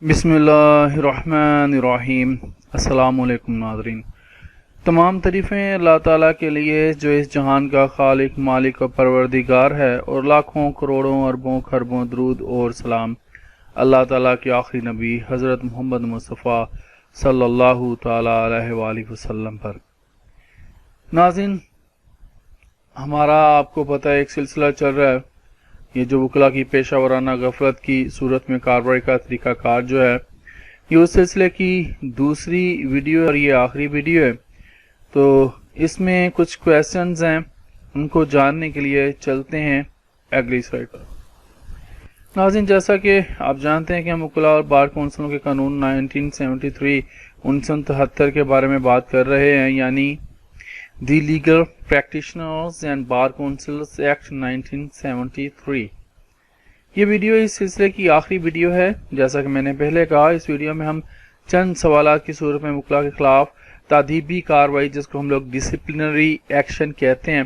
بسم اللہ الرحمن الرحیم۔ السلام علیکم ناظرین۔ تمام تعریفیں اللہ تعالیٰ کے لیے جو اس جہان کا خالق، مالک اور پروردگار ہے، اور لاکھوں کروڑوں اربوں خربوں درود اور سلام اللہ تعالیٰ کے آخری نبی حضرت محمد مصطفیٰ صلی اللہ تعالیٰ علیہ وآلہ وسلم پر۔ ناظرین، ہمارا آپ کو پتہ ہے ایک سلسلہ چل رہا ہے، یہ جو وکلا کی پیشہ ورانہ غفلت کی صورت میں کارروائی کا طریقہ کار جو ہے، یہ اس سلسلے کی دوسری ویڈیو اور یہ آخری ویڈیو ہے۔ تو اس میں کچھ کویسچنز ہیں، ان کو جاننے کے لیے چلتے ہیں اگلی سلائیڈ پر۔ ناظرین، جیسا کہ آپ جانتے ہیں کہ ہم وکلا اور بار کونسلوں کے قانون 1973 کے بارے میں بات کر رہے ہیں، یعنی the legal practitioners and bar councils act 1973۔ یہ ویڈیو اس سلسلے کی آخری ویڈیو ہے۔ جیسا کہ میں نے پہلے کہا، اس ویڈیو میں ہم چند سوالات کی صورت میں وکلا کے خلاف تادیبی کارروائی، جس کو ہم لوگ ڈسپلنری ایکشن کہتے ہیں،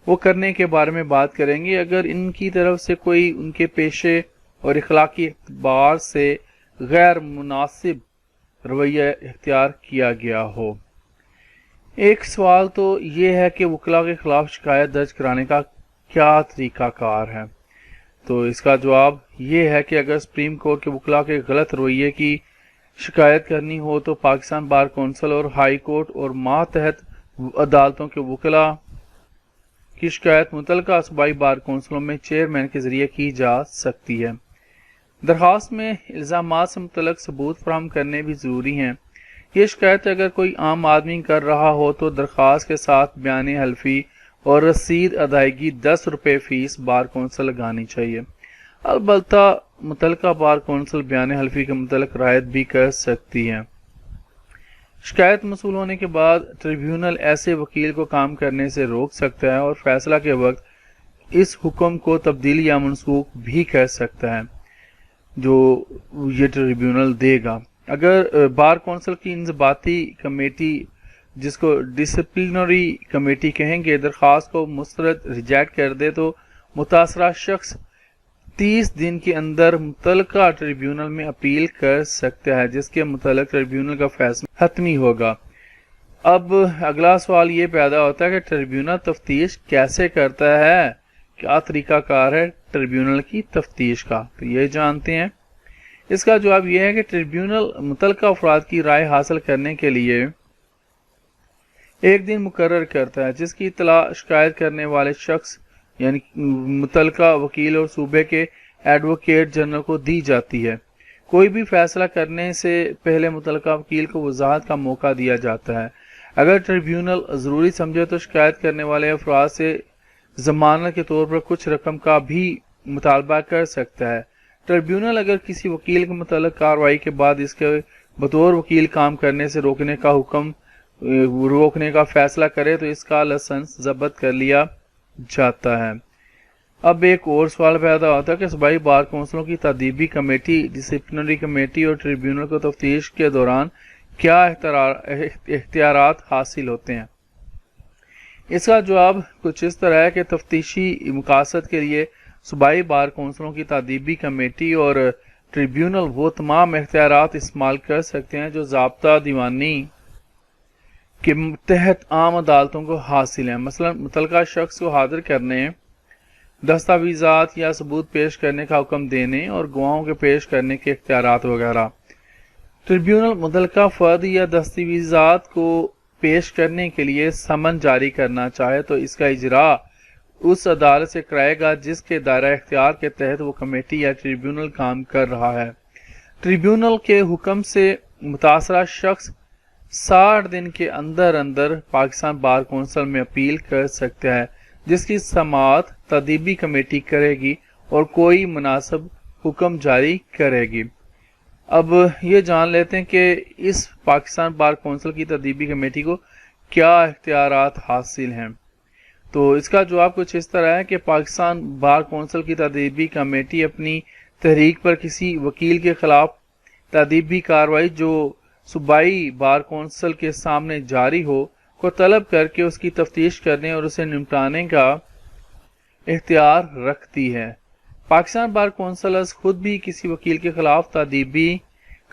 وہ کرنے کے بارے میں بات کریں گے اگر ان کی طرف سے کوئی ان کے پیشے اور اخلاقی اعتبار سے غیر مناسب رویہ اختیار کیا گیا ہو۔ ایک سوال تو یہ ہے کہ وکلا کے خلاف شکایت درج کرانے کا کیا طریقہ کار ہے؟ تو اس کا جواب یہ ہے کہ اگر سپریم کورٹ کے وکلا کے غلط رویے کی شکایت کرنی ہو تو پاکستان بار کونسل اور ہائی کورٹ اور ماتحت عدالتوں کے وکلا کی شکایت متعلقہ صوبائی بار کونسلوں میں چیئرمین کے ذریعے کی جا سکتی ہے۔ درخواست میں الزامات سے متعلق ثبوت فراہم کرنے بھی ضروری ہیں۔ یہ شکایت اگر کوئی عام آدمی کر رہا ہو تو درخواست کے ساتھ بیان حلفی اور رسید ادائیگی 10 روپے فیس بار کونسل لگانی چاہیے۔ البتہ متعلقہ بار کونسل بیان حلفی کے متعلق رعایت بھی کر سکتی ہے۔ شکایت موصول ہونے کے بعد ٹریبیونل ایسے وکیل کو کام کرنے سے روک سکتا ہے اور فیصلہ کے وقت اس حکم کو تبدیل یا منسوخ بھی کر سکتا ہے جو یہ ٹریبیونل دے گا۔ اگر بار کونسل کی انضباطی کمیٹی، جس کو ڈسپلنری کمیٹی کہیں گے، درخواست کو مسترد ریجیکٹ کر دے تو متاثرہ شخص 30 دن کے اندر متعلقہ ٹریبیونل میں اپیل کر سکتا ہے، جس کے متعلق ٹریبیونل کا فیصلہ حتمی ہوگا۔ اب اگلا سوال یہ پیدا ہوتا ہے کہ ٹریبیونل تفتیش کیسے کرتا ہے؟ کیا طریقہ کار ہے ٹریبیونل کی تفتیش کا؟ تو یہ جانتے ہیں۔ اس کا جواب یہ ہے کہ ٹریبیونل متعلقہ افراد کی رائے حاصل کرنے کے لیے ایک دن مقرر کرتا ہے، جس کی اطلاع شکایت کرنے والے شخص یعنی متعلقہ وکیل اور صوبے کے ایڈوکیٹ جنرل کو دی جاتی ہے۔ کوئی بھی فیصلہ کرنے سے پہلے متعلقہ وکیل کو وضاحت کا موقع دیا جاتا ہے۔ اگر ٹریبیونل ضروری سمجھے تو شکایت کرنے والے افراد سے ضمانت کے طور پر کچھ رقم کا بھی مطالبہ کر سکتا ہے۔ ٹریبیونل اگر کسی وکیل کے متعلق کارروائی کے بعد اس کے بطور وکیل کام کرنے سے روکنے کا فیصلہ کرے تو اس کا لائسنس ضبط کر لیا جاتا ہے۔ اب ایک اور سوال پیدا ہوتا ہے کہ صوبائی بار کونسلوں کی تادیبی کمیٹی، ڈسپلنری کمیٹی اور ٹریبیونل کو تفتیش کے دوران کیا اختیارات حاصل ہوتے ہیں؟ اس کا جواب کچھ اس طرح ہے کہ تفتیشی مقاصد کے لیے صوبائی بار کونسلوں کی تادیبی کمیٹی اور ٹریبیونل وہ تمام اختیارات استعمال کر سکتے ہیں جو ضابطہ دیوانی کے تحت عام عدالتوں کو حاصل ہیں، مثلا متعلقہ شخص کو حاضر کرنے، دستاویزات یا ثبوت پیش کرنے کا حکم دینے اور گواہوں کے پیش کرنے کے اختیارات وغیرہ۔ ٹریبیونل متعلقہ فرد یا دستاویزات کو پیش کرنے کے لیے سمن جاری کرنا چاہے تو اس کا اجراء اس عدالت سے کرائے گا جس کے دائرہ اختیار کے تحت وہ کمیٹی یا ٹریبیونل کام کر رہا ہے۔ ٹریبیونل کے حکم سے متاثرہ شخص 60 دن کے اندر پاکستان بار کونسل میں اپیل کر سکتا ہے، جس کی سماعت تادیبی کمیٹی کرے گی اور کوئی مناسب حکم جاری کرے گی۔ اب یہ جان لیتے ہیں کہ اس پاکستان بار کونسل کی تادیبی کمیٹی کو کیا اختیارات حاصل ہیں۔ تو اس کا جواب کچھ اس طرح ہے کہ پاکستان بار کونسل کی تادیبی کمیٹی اپنی تحریک پر کسی وکیل کے خلاف تادیبی کارروائی جو صوبائی بار کونسل کے سامنے جاری ہو کو طلب کر کے اس کی تفتیش کرنے اور اسے نمٹانے کا اختیار رکھتی ہے۔ پاکستان بار کونسلز خود بھی کسی وکیل کے خلاف تادیبی